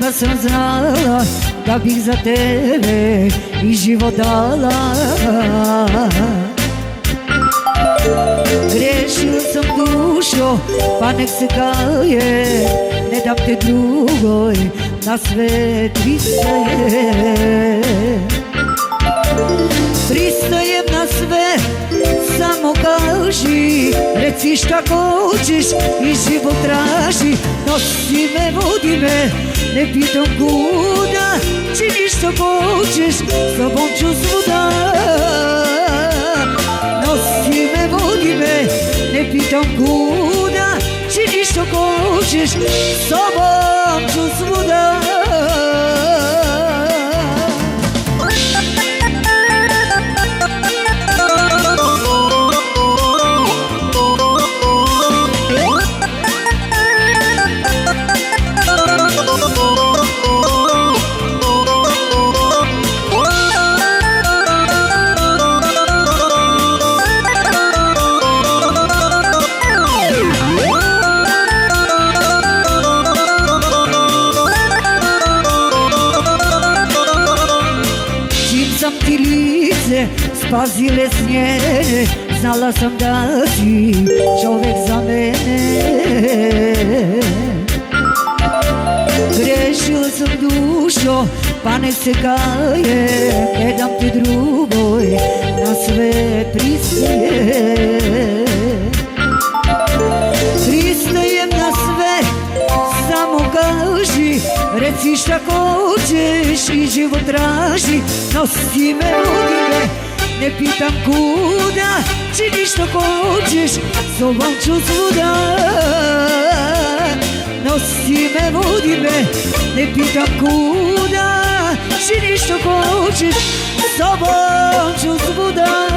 da sam znala da bih za tebe i život dala. Grešila sam dušo, pa nek se kaje, ne dam te drugoj, na sve pristaje. Pristajem na sve, samo kaži, reci šta hoćeš i život traži. Nosi me, vodi me, ne pitam kuda, čini što hoćeš, s tobom ću svuda. Nosi me, vodi me, ne pitam kuda, čini što hoćeš, s tobom ću svuda. Ti lice spazile snijene, znala sam da si čovjek za mene. Grešila sam dušo, pa nek se kaje, ne dam te drugoj, na sve pristaje. Pristajem na sve, samo kaži, reci šta hoćeš i život traži. Nosi me, vodi me, ne pitam kuda, čini što hoćeš, s tobom ću svuda. Nosi me, vodi me, ne pitam kuda, čini što hoćeš, s tobom ću svuda.